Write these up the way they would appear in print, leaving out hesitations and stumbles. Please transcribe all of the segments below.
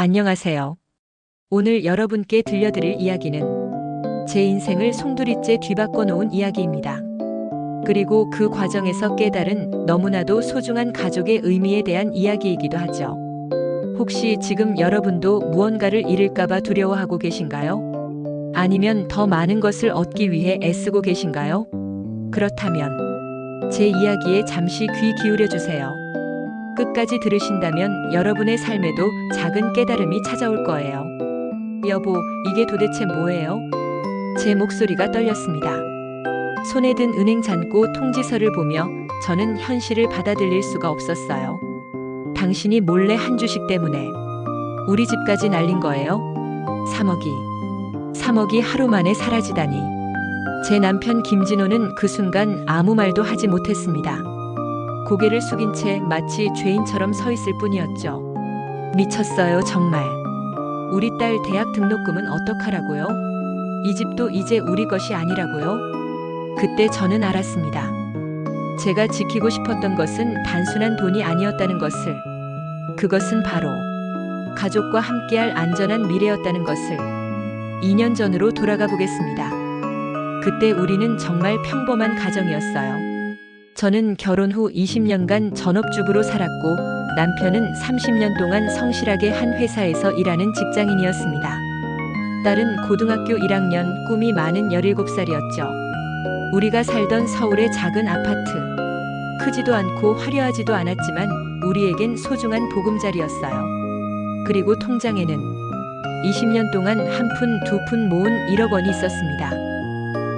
안녕하세요. 오늘 여러분께 들려드릴 이야기는 제 인생을 송두리째 뒤바꿔 놓은 이야기입니다. 그리고 그 과정에서 깨달은 너무나도 소중한 가족의 의미에 대한 이야기이기도 하죠. 혹시 지금 여러분도 무언가를 잃을까봐 두려워하고 계신가요? 아니면 더 많은 것을 얻기 위해 애쓰고 계신가요? 그렇다면 제 이야기에 잠시 귀 기울여 주세요. 끝까지 들으신다면 여러분의 삶에도 작은 깨달음이 찾아올 거예요. 여보, 이게 도대체 뭐예요? 제 목소리가 떨렸습니다. 손에 든 은행 잔고 통지서를 보며 저는 현실을 받아들일 수가 없었어요. 당신이 몰래 한 주식 때문에 우리 집까지 날린 거예요? 3억이 하루 만에 사라지다니. 제 남편 김진호는 그 순간 아무 말도 하지 못했습니다. 고개를 숙인 채 마치 죄인처럼 서 있을 뿐이었죠. 미쳤어요, 정말. 우리 딸 대학 등록금은 어떡하라고요? 이 집도 이제 우리 것이 아니라고요? 그때 저는 알았습니다. 제가 지키고 싶었던 것은 단순한 돈이 아니었다는 것을. 그것은 바로 가족과 함께할 안전한 미래였다는 것을. 2년 전으로 돌아가 보겠습니다. 그때 우리는 정말 평범한 가정이었어요. 저는 결혼 후 20년간 전업주부로 살았고 남편은 30년 동안 성실하게 한 회사에서 일하는 직장인이었습니다. 딸은 고등학교 1학년, 꿈이 많은 17살이었죠. 우리가 살던 서울의 작은 아파트. 크지도 않고 화려하지도 않았지만 우리에겐 소중한 보금자리였어요. 그리고 통장에는 20년 동안 한 푼, 두 푼 모은 1억 원이 있었습니다.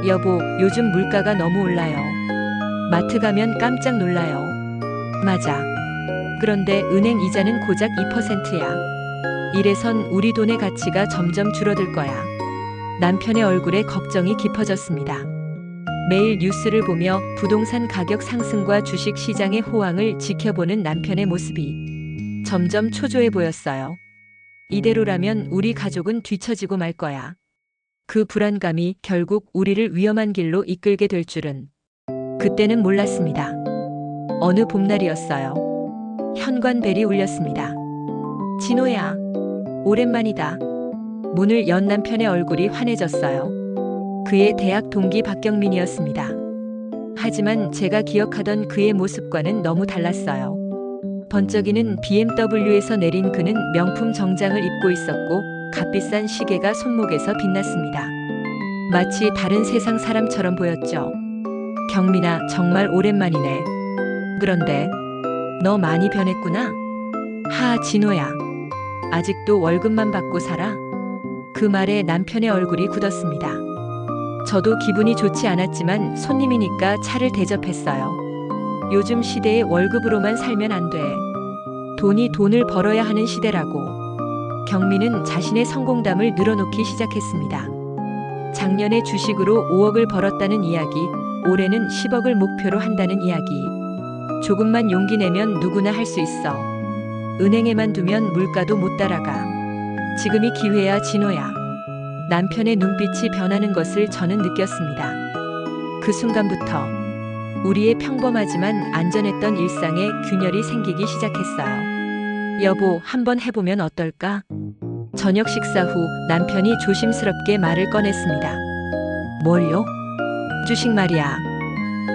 여보, 요즘 물가가 너무 올라요. 마트 가면 깜짝 놀라요. 맞아. 그런데 은행 이자는 고작 2%야. 이래선 우리 돈의 가치가 점점 줄어들 거야. 남편의 얼굴에 걱정이 깊어졌습니다. 매일 뉴스를 보며 부동산 가격 상승과 주식 시장의 호황을 지켜보는 남편의 모습이 점점 초조해 보였어요. 이대로라면 우리 가족은 뒤처지고 말 거야. 그 불안감이 결국 우리를 위험한 길로 이끌게 될 줄은 그때는 몰랐습니다. 어느 봄날이었어요. 현관벨이 울렸습니다. 진호야, 오랜만이다. 문을 연 남편의 얼굴이 환해졌어요. 그의 대학 동기 박경민이었습니다. 하지만 제가 기억하던 그의 모습과는 너무 달랐어요. 번쩍이는 BMW에서 내린 그는 명품 정장을 입고 있었고 값비싼 시계가 손목에서 빛났습니다. 마치 다른 세상 사람처럼 보였죠. 경민아, 정말 오랜만이네. 그런데 너 많이 변했구나. 진호야. 아직도 월급만 받고 살아? 그 말에 남편의 얼굴이 굳었습니다. 저도 기분이 좋지 않았지만 손님이니까 차를 대접했어요. 요즘 시대에 월급으로만 살면 안 돼. 돈이 돈을 벌어야 하는 시대라고. 경민은 자신의 성공담을 늘어놓기 시작했습니다. 작년에 주식으로 5억을 벌었다는 이야기, 올해는 10억을 목표로 한다는 이야기. 조금만 용기 내면 누구나 할 수 있어. 은행에만 두면 물가도 못 따라가. 지금이 기회야, 진호야. 남편의 눈빛이 변하는 것을 저는 느꼈습니다. 그 순간부터 우리의 평범하지만 안전했던 일상에 균열이 생기기 시작했어요. 여보, 한번 해보면 어떨까? 저녁 식사 후 남편이 조심스럽게 말을 꺼냈습니다. 뭘요? 주식 말이야.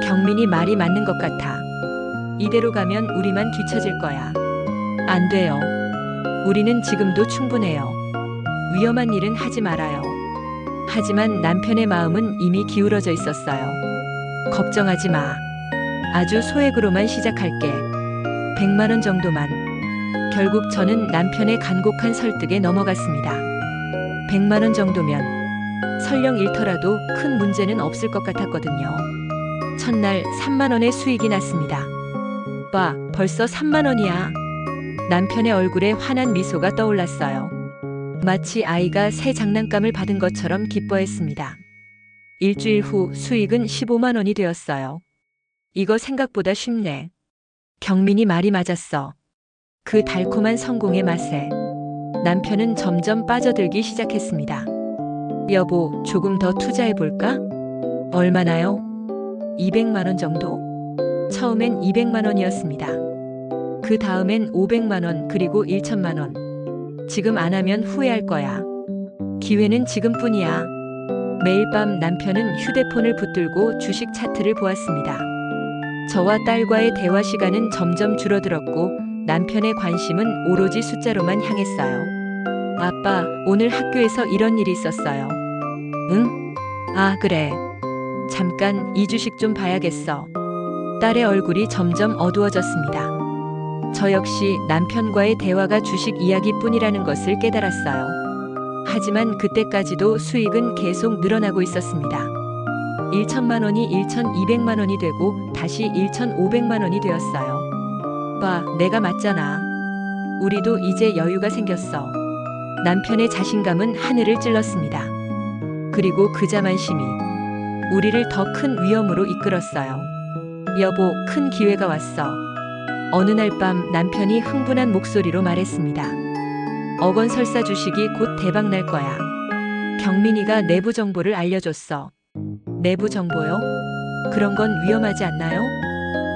경민이 말이 맞는 것 같아. 이대로 가면 우리만 뒤처질 거야. 안 돼요. 우리는 지금도 충분해요. 위험한 일은 하지 말아요. 하지만 남편의 마음은 이미 기울어져 있었어요. 걱정하지 마. 아주 소액으로만 시작할게. 100만 원 정도만. 결국 저는 남편의 간곡한 설득에 넘어갔습니다. 100만 원 정도면 설령 잃더라도 큰 문제는 없을 것 같았거든요. 첫날 3만 원의 수익이 났습니다. 오빠, 벌써 3만 원이야. 남편의 얼굴에 환한 미소가 떠올랐어요. 마치 아이가 새 장난감을 받은 것처럼 기뻐했습니다. 일주일 후 수익은 15만 원이 되었어요. 이거 생각보다 쉽네. 경민이 말이 맞았어. 그 달콤한 성공의 맛에 남편은 점점 빠져들기 시작했습니다. 여보, 조금 더 투자해볼까? 얼마나요? 200만 원 정도. 처음엔 200만 원이었습니다. 그 다음엔 500만 원, 그리고 1천만 원. 지금 안 하면 후회할 거야. 기회는 지금뿐이야. 매일 밤 남편은 휴대폰을 붙들고 주식 차트를 보았습니다. 저와 딸과의 대화 시간은 점점 줄어들었고 남편의 관심은 오로지 숫자로만 향했어요. 아빠, 오늘 학교에서 이런 일이 있었어요. 응? 아, 그래. 잠깐 이 주식 좀 봐야겠어. 딸의 얼굴이 점점 어두워졌습니다. 저 역시 남편과의 대화가 주식 이야기뿐이라는 것을 깨달았어요. 하지만 그때까지도 수익은 계속 늘어나고 있었습니다. 1천만 원이 1,200만 원이 되고 다시 1,500만 원이 되었어요. 봐, 내가 맞잖아. 우리도 이제 여유가 생겼어. 남편의 자신감은 하늘을 찔렀습니다. 그리고 그 자만심이 우리를 더 큰 위험으로 이끌었어요. 여보, 큰 기회가 왔어. 어느 날 밤 남편이 흥분한 목소리로 말했습니다. 어건설사 주식이 곧 대박 날 거야. 경민이가 내부 정보를 알려줬어. 내부 정보요? 그런 건 위험하지 않나요?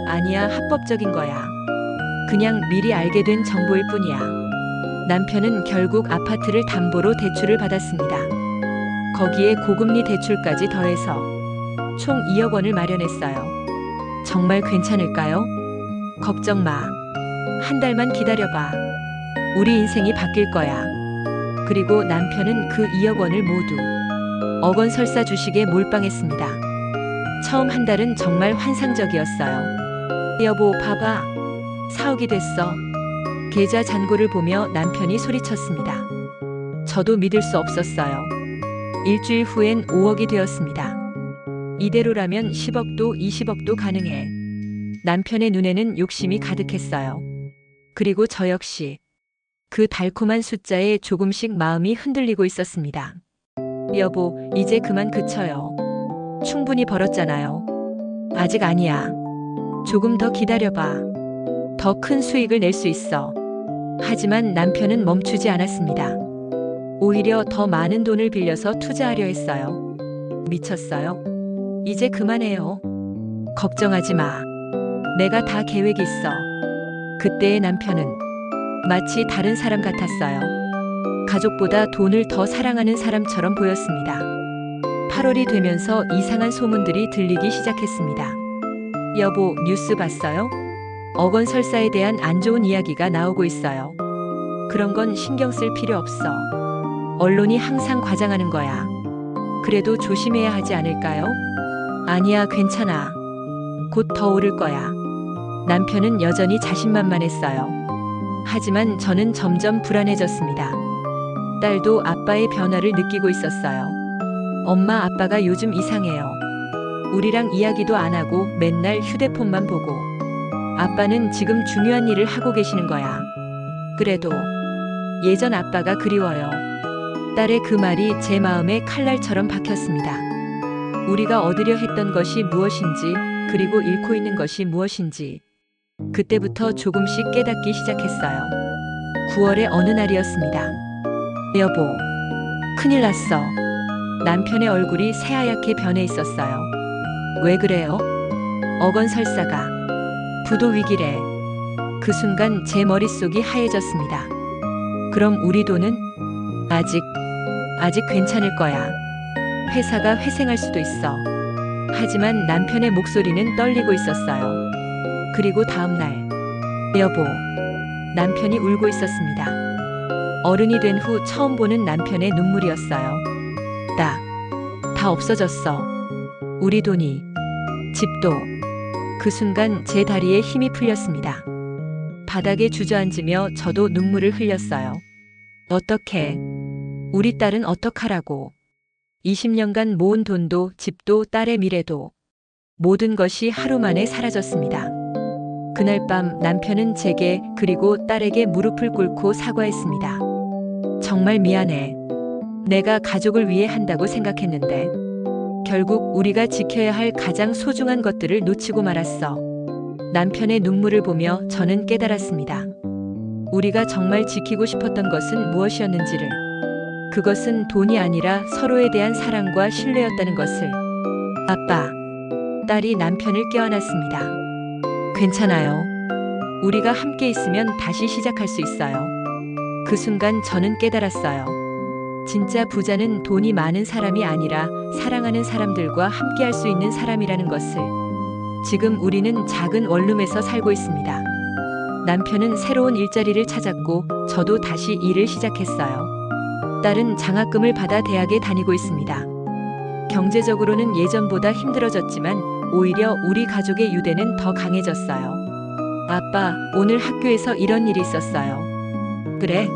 아니야, 합법적인 거야. 그냥 미리 알게 된 정보일 뿐이야. 남편은 결국 아파트를 담보로 대출을 받았습니다. 거기에 고금리 대출까지 더해서 총 2억 원을 마련했어요. 정말 괜찮을까요? 걱정 마. 한 달만 기다려봐. 우리 인생이 바뀔 거야. 그리고 남편은 그 2억 원을 모두 어건설사 주식에 몰빵했습니다. 처음 한 달은 정말 환상적이었어요. 여보, 봐봐. 4억이 됐어. 계좌 잔고를 보며 남편이 소리쳤습니다. 저도 믿을 수 없었어요. 일주일 후엔 5억이 되었습니다. 이대로라면 10억도 20억도 가능해. 남편의 눈에는 욕심이 가득했어요. 그리고 저 역시 그 달콤한 숫자에 조금씩 마음이 흔들리고 있었습니다. 여보, 이제 그만 그쳐요. 충분히 벌었잖아요. 아직 아니야. 조금 더 기다려봐. 더 큰 수익을 낼 수 있어. 하지만 남편은 멈추지 않았습니다. 오히려 더 많은 돈을 빌려서 투자하려 했어요. 미쳤어요? 이제 그만해요. 걱정하지 마. 내가 다 계획이 있어. 그때의 남편은 마치 다른 사람 같았어요. 가족보다 돈을 더 사랑하는 사람처럼 보였습니다. 8월이 되면서 이상한 소문들이 들리기 시작했습니다. 여보, 뉴스 봤어요? 어건설사에 대한 안 좋은 이야기가 나오고 있어요. 그런 건 신경 쓸 필요 없어. 언론이 항상 과장하는 거야. 그래도 조심해야 하지 않을까요? 아니야, 괜찮아. 곧 더 오를 거야. 남편은 여전히 자신만만했어요. 하지만 저는 점점 불안해졌습니다. 딸도 아빠의 변화를 느끼고 있었어요. 엄마, 아빠가 요즘 이상해요. 우리랑 이야기도 안 하고 맨날 휴대폰만 보고. 아빠는 지금 중요한 일을 하고 계시는 거야. 그래도 예전 아빠가 그리워요. 딸의 그 말이 제 마음에 칼날처럼 박혔습니다. 우리가 얻으려 했던 것이 무엇인지, 그리고 잃고 있는 것이 무엇인지 그때부터 조금씩 깨닫기 시작했어요. 9월의 어느 날이었습니다. 여보, 큰일 났어. 남편의 얼굴이 새하얗게 변해 있었어요. 왜 그래요? 어건설사가 부도 위기래. 그 순간 제 머릿속이 하얘졌습니다. 그럼 우리 돈은? 아직 괜찮을 거야. 회사가 회생할 수도 있어. 하지만 남편의 목소리는 떨리고 있었어요. 그리고 다음 날, 여보, 남편이 울고 있었습니다. 어른이 된 후 처음 보는 남편의 눈물이었어요. 다 없어졌어. 우리 돈이, 집도. 그 순간 제 다리에 힘이 풀렸습니다. 바닥에 주저앉으며 저도 눈물을 흘렸어요. 어떡해. 우리 딸은 어떡하라고. 20년간 모은 돈도 집도 딸의 미래도 모든 것이 하루 만에 사라졌습니다. 그날 밤 남편은 제게 그리고 딸에게 무릎을 꿇고 사과했습니다. 정말 미안해. 내가 가족을 위해 한다고 생각했는데 결국 우리가 지켜야 할 가장 소중한 것들을 놓치고 말았어. 남편의 눈물을 보며 저는 깨달았습니다. 우리가 정말 지키고 싶었던 것은 무엇이었는지를. 그것은 돈이 아니라 서로에 대한 사랑과 신뢰였다는 것을. 아빠, 딸이 남편을 껴안았습니다. 괜찮아요. 우리가 함께 있으면 다시 시작할 수 있어요. 그 순간 저는 깨달았어요. 진짜 부자는 돈이 많은 사람이 아니라 사랑하는 사람들과 함께할 수 있는 사람이라는 것을. 지금 우리는 작은 원룸에서 살고 있습니다. 남편은 새로운 일자리를 찾았고 저도 다시 일을 시작했어요. 딸은 장학금을 받아 대학에 다니고 있습니다. 경제적으로는 예전보다 힘들어졌지만 오히려 우리 가족의 유대는 더 강해졌어요. 아빠, 오늘 학교에서 이런 일이 있었어요. 그래?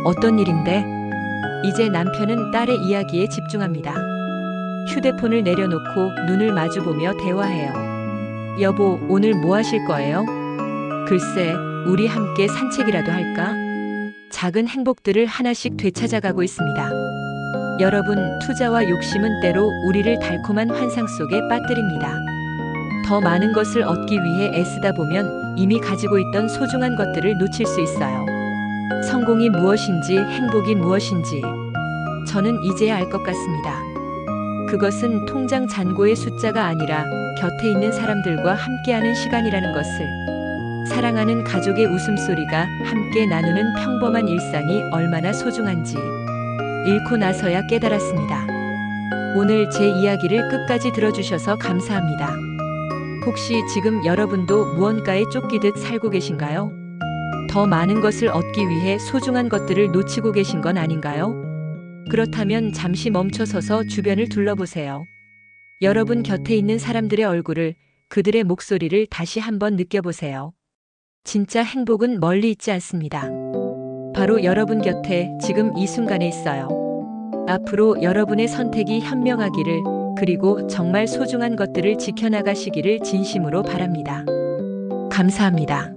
어떤 일인데? 이제 남편은 딸의 이야기에 집중합니다. 휴대폰을 내려놓고 눈을 마주보며 대화해요. 여보, 오늘 뭐 하실 거예요? 글쎄, 우리 함께 산책이라도 할까? 작은 행복들을 하나씩 되찾아가고 있습니다. 여러분, 투자와 욕심은 때로 우리를 달콤한 환상 속에 빠뜨립니다. 더 많은 것을 얻기 위해 애쓰다 보면 이미 가지고 있던 소중한 것들을 놓칠 수 있어요. 성공이 무엇인지, 행복이 무엇인지 저는 이제야 알 것 같습니다. 그것은 통장 잔고의 숫자가 아니라 곁에 있는 사람들과 함께하는 시간이라는 것을, 사랑하는 가족의 웃음소리가, 함께 나누는 평범한 일상이 얼마나 소중한지 잃고 나서야 깨달았습니다. 오늘 제 이야기를 끝까지 들어주셔서 감사합니다. 혹시 지금 여러분도 무언가에 쫓기듯 살고 계신가요? 더 많은 것을 얻기 위해 소중한 것들을 놓치고 계신 건 아닌가요? 그렇다면 잠시 멈춰서서 주변을 둘러보세요. 여러분 곁에 있는 사람들의 얼굴을, 그들의 목소리를 다시 한번 느껴보세요. 진짜 행복은 멀리 있지 않습니다. 바로 여러분 곁에 지금 이 순간에 있어요. 앞으로 여러분의 선택이 현명하기를, 그리고 정말 소중한 것들을 지켜나가시기를 진심으로 바랍니다. 감사합니다.